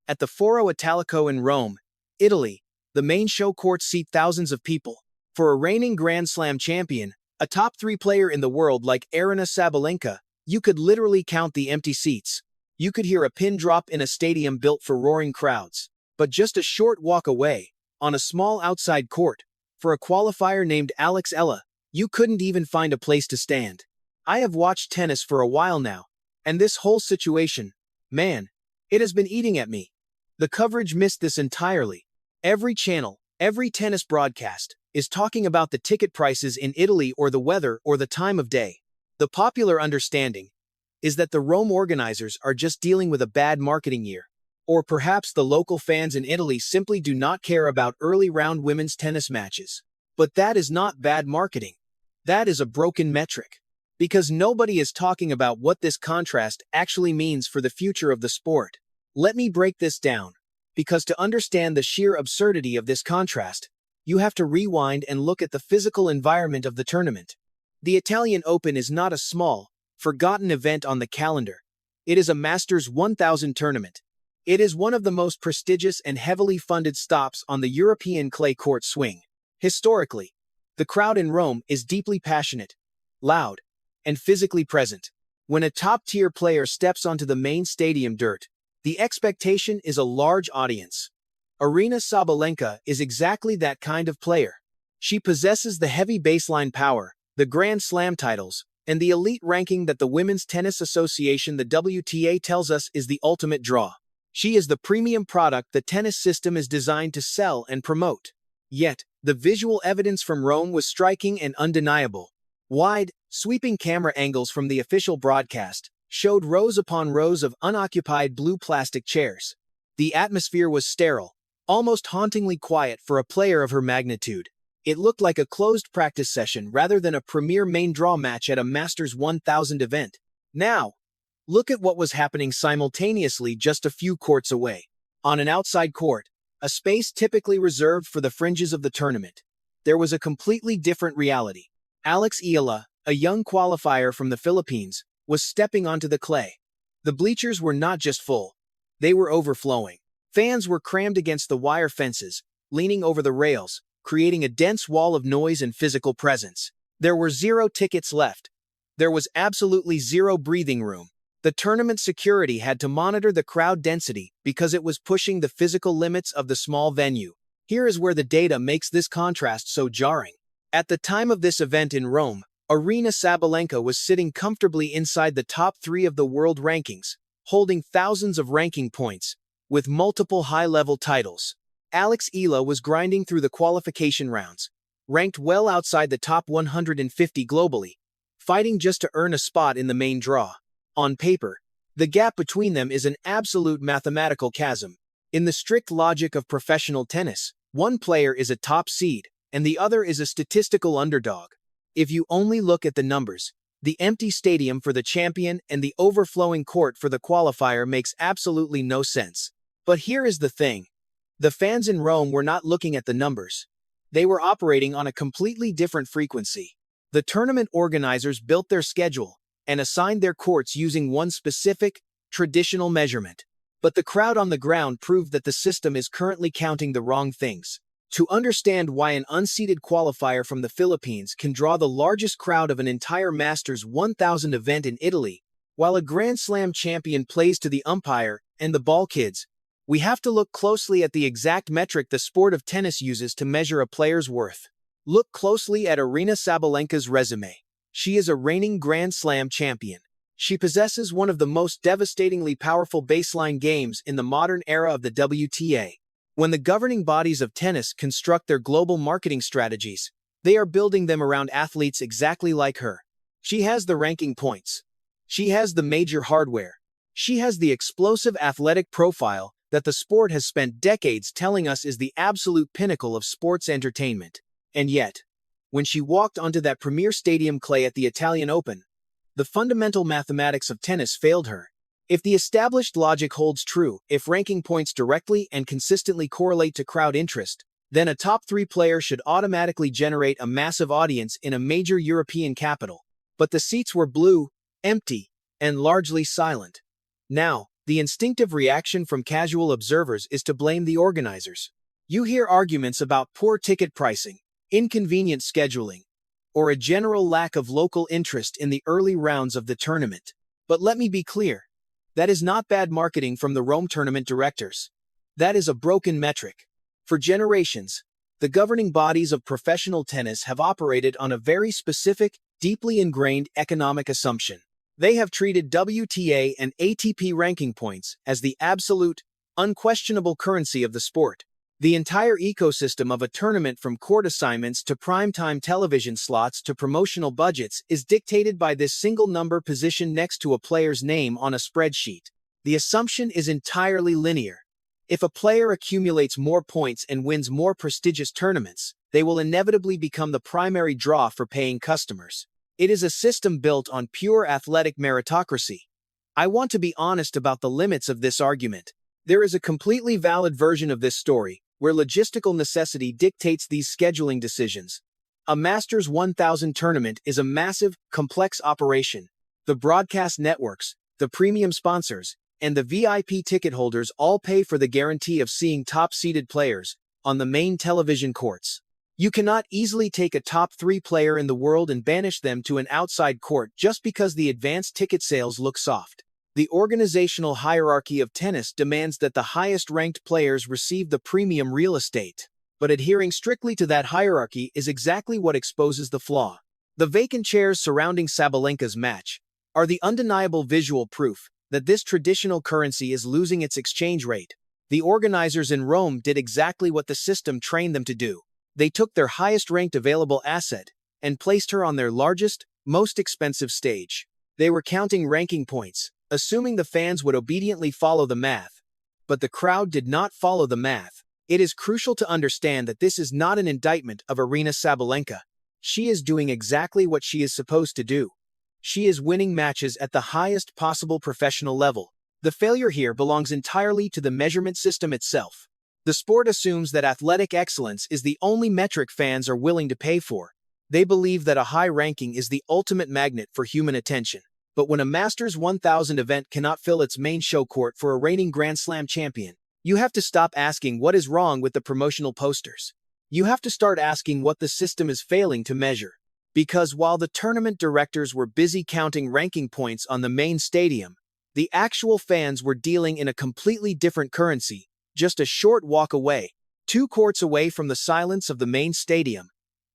At the Foro Italico in Rome, Italy, the main show courts seat thousands of people. For a reigning Grand Slam champion, a top 3 player in the world like Aryna Sabalenka, you could literally count the empty seats. You could hear a pin drop in a stadium built for roaring crowds. But just a short walk away, on a small outside court, for a qualifier named Eala, you couldn't even find a place to stand. I have watched tennis for a while now, and this whole situation, man, it has been eating at me. The coverage missed this entirely. Every channel, every tennis broadcast, is talking about the ticket prices in Italy or the weather or the time of day. The popular understanding is that the Rome organizers are just dealing with a bad marketing year. Or perhaps the local fans in Italy simply do not care about early round women's tennis matches. But that is not bad marketing. That is a broken metric. Because nobody is talking about what this contrast actually means for the future of the sport. Let me break this down. Because to understand the sheer absurdity of this contrast, you have to rewind and look at the physical environment of the tournament. The Italian Open is not a small, forgotten event on the calendar. It is a Masters 1000 tournament. It is one of the most prestigious and heavily funded stops on the European clay court swing. Historically, the crowd in Rome is deeply passionate, loud, and physically present. When a top-tier player steps onto the main stadium dirt, the expectation is a large audience. Aryna Sabalenka is exactly that kind of player. She possesses the heavy baseline power, the Grand Slam titles, and the elite ranking that the Women's Tennis Association, the WTA, tells us is the ultimate draw. She is the premium product the tennis system is designed to sell and promote. Yet, the visual evidence from Rome was striking and undeniable. Wide, sweeping camera angles from the official broadcast showed rows upon rows of unoccupied blue plastic chairs. The atmosphere was sterile, almost hauntingly quiet for a player of her magnitude. It looked like a closed practice session rather than a premier main draw match at a Masters 1000 event. Now, look at what was happening simultaneously just a few courts away. On an outside court, a space typically reserved for the fringes of the tournament, there was a completely different reality. Eala, a young qualifier from the Philippines, was stepping onto the clay. The bleachers were not just full, they were overflowing. Fans were crammed against the wire fences, leaning over the rails, creating a dense wall of noise and physical presence. There were 0 tickets left. There was absolutely 0 breathing room. The tournament security had to monitor the crowd density because it was pushing the physical limits of the small venue. Here is where the data makes this contrast so jarring. At the time of this event in Rome, Aryna Sabalenka was sitting comfortably inside the top 3 of the world rankings, holding thousands of ranking points, with multiple high-level titles. Eala was grinding through the qualification rounds, ranked well outside the top 150 globally, fighting just to earn a spot in the main draw. On paper, the gap between them is an absolute mathematical chasm. In the strict logic of professional tennis, one player is a top seed, and the other is a statistical underdog. If you only look at the numbers, the empty stadium for the champion and the overflowing court for the qualifier makes absolutely no sense. But here is the thing. The fans in Rome were not looking at the numbers. They were operating on a completely different frequency. The tournament organizers built their schedule and assigned their courts using one specific, traditional measurement. But the crowd on the ground proved that the system is currently counting the wrong things. To understand why an unseeded qualifier from the Philippines can draw the largest crowd of an entire Masters 1000 event in Italy, while a Grand Slam champion plays to the umpire and the ball kids, we have to look closely at the exact metric the sport of tennis uses to measure a player's worth. Look closely at Aryna Sabalenka's resume. She is a reigning Grand Slam champion. She possesses one of the most devastatingly powerful baseline games in the modern era of the WTA. When the governing bodies of tennis construct their global marketing strategies, they are building them around athletes exactly like her. She has the ranking points. She has the major hardware. She has the explosive athletic profile that the sport has spent decades telling us is the absolute pinnacle of sports entertainment. And yet, when she walked onto that premier stadium clay at the Italian Open, the fundamental mathematics of tennis failed her. If the established logic holds true, if ranking points directly and consistently correlate to crowd interest, then a top 3 player should automatically generate a massive audience in a major European capital. But the seats were blue, empty, and largely silent. Now, The instinctive reaction from casual observers is to blame the organizers. You hear arguments about poor ticket pricing, inconvenient scheduling, or a general lack of local interest in the early rounds of the tournament. But let me be clear. That is not bad marketing from the Rome tournament directors. That is a broken metric. For generations, the governing bodies of professional tennis have operated on a very specific, deeply ingrained economic assumption. They have treated WTA and ATP ranking points as the absolute, unquestionable currency of the sport. The entire ecosystem of a tournament, from court assignments to primetime television slots to promotional budgets, is dictated by this single number positioned next to a player's name on a spreadsheet. The assumption is entirely linear. If a player accumulates more points and wins more prestigious tournaments, they will inevitably become the primary draw for paying customers. It is a system built on pure athletic meritocracy. I want to be honest about the limits of this argument. There is a completely valid version of this story, where logistical necessity dictates these scheduling decisions. A Masters 1000 tournament is a massive, complex operation. The broadcast networks, the premium sponsors, and the VIP ticket holders all pay for the guarantee of seeing top-seeded players on the main television courts. You cannot easily take a top 3 player in the world and banish them to an outside court just because the advanced ticket sales look soft. The organizational hierarchy of tennis demands that the highest-ranked players receive the premium real estate. But adhering strictly to that hierarchy is exactly what exposes the flaw. The vacant chairs surrounding Sabalenka's match are the undeniable visual proof that this traditional currency is losing its exchange rate. The organizers in Rome did exactly what the system trained them to do. They took their highest-ranked available asset and placed her on their largest, most expensive stage. They were counting ranking points, assuming the fans would obediently follow the math. But the crowd did not follow the math. It is crucial to understand that this is not an indictment of Aryna Sabalenka. She is doing exactly what she is supposed to do. She is winning matches at the highest possible professional level. The failure here belongs entirely to the measurement system itself. The sport assumes that athletic excellence is the only metric fans are willing to pay for. They believe that a high ranking is the ultimate magnet for human attention. But when a Masters 1000 event cannot fill its main show court for a reigning Grand Slam champion, you have to stop asking what is wrong with the promotional posters. You have to start asking what the system is failing to measure. Because while the tournament directors were busy counting ranking points on the main stadium, the actual fans were dealing in a completely different currency, just a short walk away, 2 courts away from the silence of the main stadium.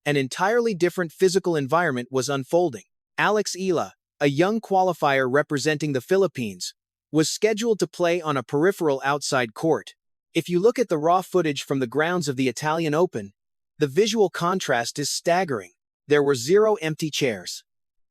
An entirely different physical environment was unfolding. Eala, a young qualifier representing the Philippines, was scheduled to play on a peripheral outside court. If you look at the raw footage from the grounds of the Italian Open, the visual contrast is staggering. There were 0 empty chairs.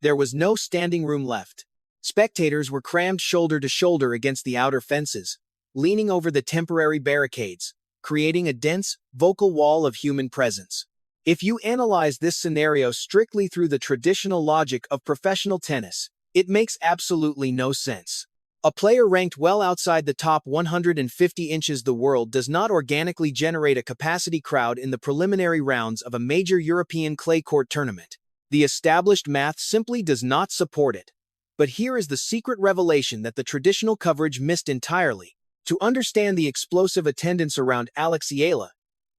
There was no standing room left. Spectators were crammed shoulder to shoulder against the outer fences, leaning over the temporary barricades, creating a dense, vocal wall of human presence. If you analyze this scenario strictly through the traditional logic of professional tennis, it makes absolutely no sense. A player ranked well outside the top 150 inches the world does not organically generate a capacity crowd in the preliminary rounds of a major European clay court tournament. The established math simply does not support it. But here is the secret revelation that the traditional coverage missed entirely. To understand the explosive attendance around Eala,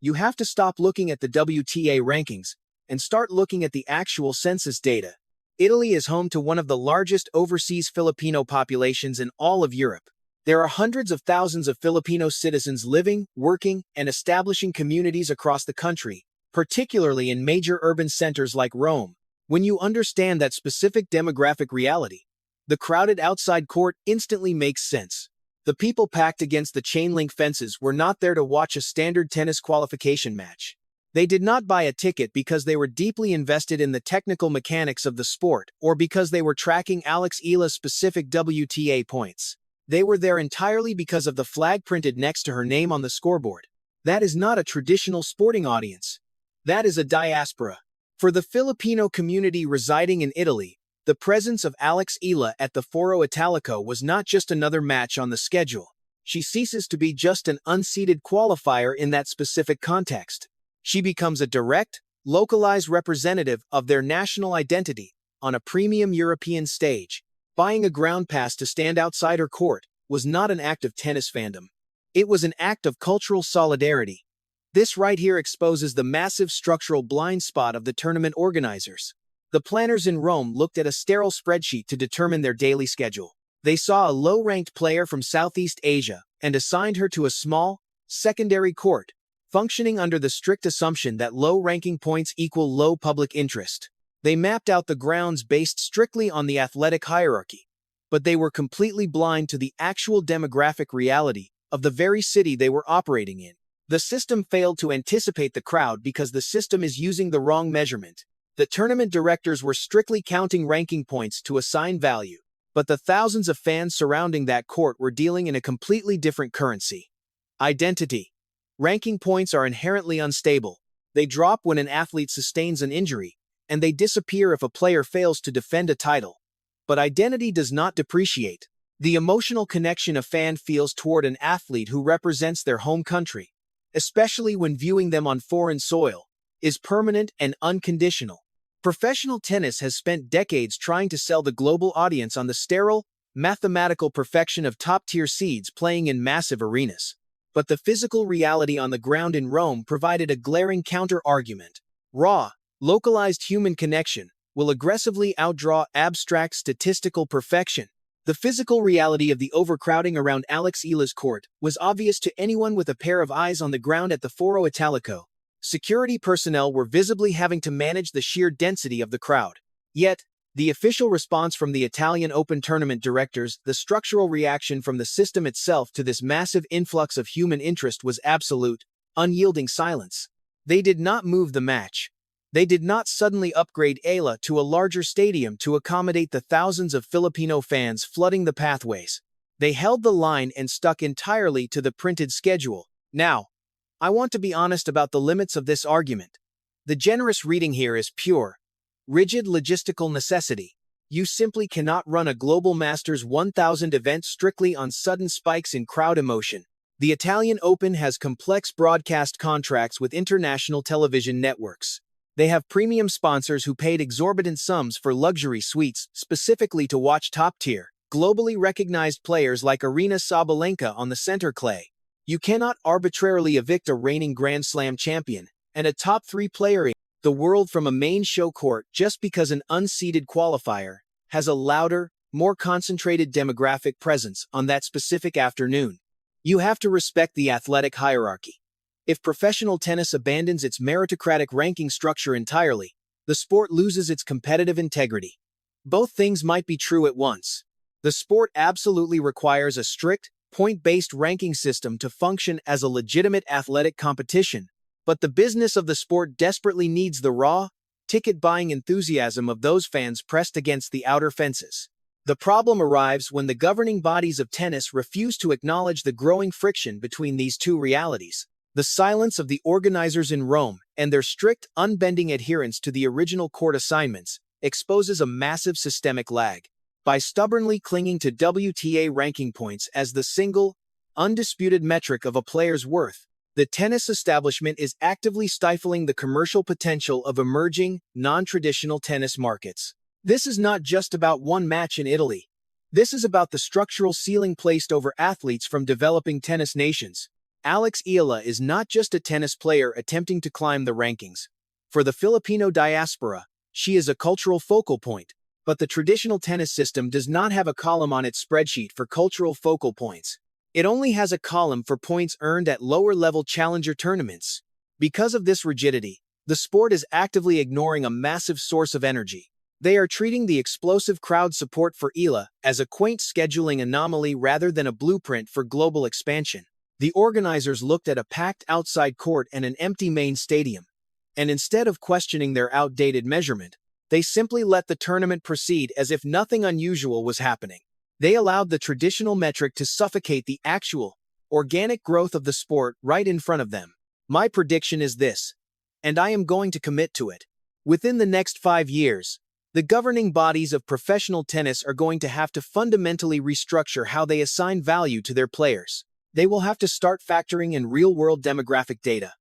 you have to stop looking at the WTA rankings and start looking at the actual census data. Italy is home to one of the largest overseas Filipino populations in all of Europe. There are hundreds of thousands of Filipino citizens living, working, and establishing communities across the country, particularly in major urban centers like Rome. When you understand that specific demographic reality, the crowded outside court instantly makes sense. The people packed against the chain-link fences were not there to watch a standard tennis qualification match. They did not buy a ticket because they were deeply invested in the technical mechanics of the sport or because they were tracking Eala's specific WTA points. They were there entirely because of the flag printed next to her name on the scoreboard. That is not a traditional sporting audience. That is a diaspora. For the Filipino community residing in Italy, the presence of Eala at the Foro Italico was not just another match on the schedule. She ceases to be just an unseeded qualifier in that specific context. She becomes a direct, localized representative of their national identity on a premium European stage. Buying a ground pass to stand outside her court was not an act of tennis fandom. It was an act of cultural solidarity. This right here exposes the massive structural blind spot of the tournament organizers. The planners in Rome looked at a sterile spreadsheet to determine their daily schedule. They saw a low-ranked player from Southeast Asia and assigned her to a small, secondary court, functioning under the strict assumption that low-ranking points equal low public interest. They mapped out the grounds based strictly on the athletic hierarchy, but they were completely blind to the actual demographic reality of the very city they were operating in. The system failed to anticipate the crowd because the system is using the wrong measurement. The tournament directors were strictly counting ranking points to assign value, but the thousands of fans surrounding that court were dealing in a completely different currency. Identity. Ranking points are inherently unstable. They drop when an athlete sustains an injury, and they disappear if a player fails to defend a title. But identity does not depreciate. The emotional connection a fan feels toward an athlete who represents their home country, especially when viewing them on foreign soil, is permanent and unconditional. Professional tennis has spent decades trying to sell the global audience on the sterile, mathematical perfection of top-tier seeds playing in massive arenas. But the physical reality on the ground in Rome provided a glaring counter-argument. Raw, localized human connection will aggressively outdraw abstract statistical perfection. The physical reality of the overcrowding around Eala's court was obvious to anyone with a pair of eyes on the ground at the Foro Italico. Security personnel were visibly having to manage the sheer density of the crowd. Yet, the official response from the Italian Open tournament directors, the structural reaction from the system itself to this massive influx of human interest was absolute, unyielding silence. They did not move the match. They did not suddenly upgrade Eala to a larger stadium to accommodate the thousands of Filipino fans flooding the pathways. They held the line and stuck entirely to the printed schedule. Now, I want to be honest about the limits of this argument. The generous reading here is pure, rigid logistical necessity. You simply cannot run a Global Masters 1000 event strictly on sudden spikes in crowd emotion. The Italian Open has complex broadcast contracts with international television networks. They have premium sponsors who paid exorbitant sums for luxury suites specifically to watch top-tier, globally recognized players like Aryna Sabalenka on the center clay. You cannot arbitrarily evict a reigning Grand Slam champion and a top-3 player in the world from a main show court just because an unseeded qualifier has a louder, more concentrated demographic presence on that specific afternoon. You have to respect the athletic hierarchy. If professional tennis abandons its meritocratic ranking structure entirely, the sport loses its competitive integrity. Both things might be true at once. The sport absolutely requires a strict, point-based ranking system to function as a legitimate athletic competition, but the business of the sport desperately needs the raw, ticket-buying enthusiasm of those fans pressed against the outer fences. The problem arrives when the governing bodies of tennis refuse to acknowledge the growing friction between these two realities. The silence of the organizers in Rome and their strict, unbending adherence to the original court assignments exposes a massive systemic lag. By stubbornly clinging to WTA ranking points as the single, undisputed metric of a player's worth, the tennis establishment is actively stifling the commercial potential of emerging, non-traditional tennis markets. This is not just about one match in Italy. This is about the structural ceiling placed over athletes from developing tennis nations. Eala is not just a tennis player attempting to climb the rankings. For the Filipino diaspora, she is a cultural focal point, but the traditional tennis system does not have a column on its spreadsheet for cultural focal points. It only has a column for points earned at lower-level challenger tournaments. Because of this rigidity, the sport is actively ignoring a massive source of energy. They are treating the explosive crowd support for Eala as a quaint scheduling anomaly rather than a blueprint for global expansion. The organizers looked at a packed outside court and an empty main stadium, and instead of questioning their outdated measurement, they simply let the tournament proceed as if nothing unusual was happening. They allowed the traditional metric to suffocate the actual, organic growth of the sport right in front of them. My prediction is this, and I am going to commit to it. Within the next 5 years, the governing bodies of professional tennis are going to have to fundamentally restructure how they assign value to their players. They will have to start factoring in real-world demographic data,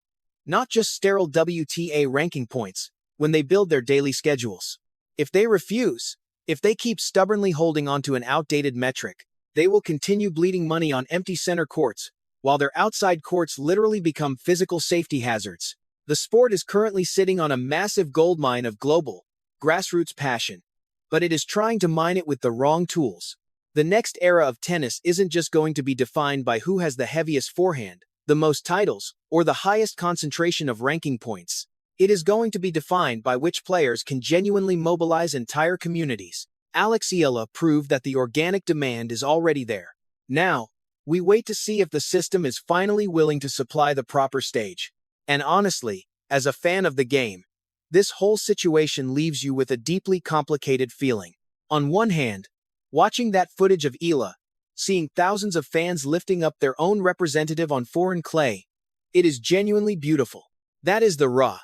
not just sterile WTA ranking points, when they build their daily schedules. If they refuse, if they keep stubbornly holding onto an outdated metric, They will continue bleeding money on empty center courts, while their outside courts literally become physical safety hazards. The sport is currently sitting on a massive goldmine of global, grassroots passion, but it is trying to mine it with the wrong tools. The next era of tennis isn't just going to be defined by who has the heaviest forehand, the most titles, or the highest concentration of ranking points. It is going to be defined by which players can genuinely mobilize entire communities. Eala proved that the organic demand is already there. Now, we wait to see if the system is finally willing to supply the proper stage. And honestly, as a fan of the game, this whole situation leaves you with a deeply complicated feeling. On one hand, watching that footage of Eala, seeing thousands of fans lifting up their own representative on foreign clay, it is genuinely beautiful. That is the raw,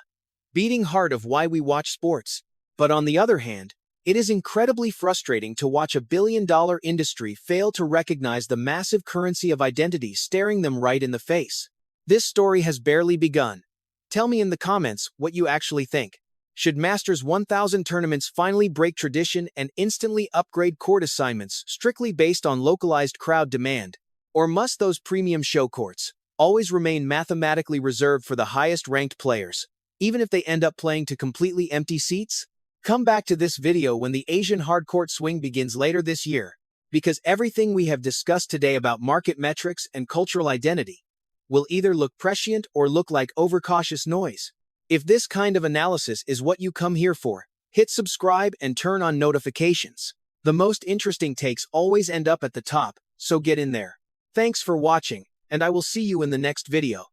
beating heart of why we watch sports. But on the other hand, it is incredibly frustrating to watch a billion-dollar industry fail to recognize the massive currency of identity staring them right in the face. This story has barely begun. Tell me in the comments what you actually think. Should Masters 1000 tournaments finally break tradition and instantly upgrade court assignments strictly based on localized crowd demand? Or must those premium show courts always remain mathematically reserved for the highest-ranked players, even if they end up playing to completely empty seats? Come back to this video when the Asian hardcourt swing begins later this year, because everything we have discussed today about market metrics and cultural identity will either look prescient or look like overcautious noise. If this kind of analysis is what you come here for, hit subscribe and turn on notifications. The most interesting takes always end up at the top, so get in there. Thanks for watching, and I will see you in the next video.